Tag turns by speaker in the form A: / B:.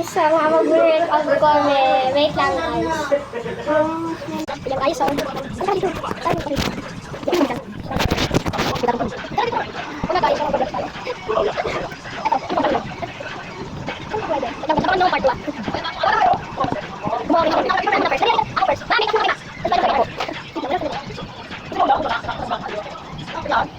A: sa mga mag-workout kami. Wait lang guys. Ilang ayos oh. Tara dito. Tara dito. Una tayo sa mag-workout tayo. Ito, part 1. Morning. Hours. Mami, kasi makita. Tapos tayo.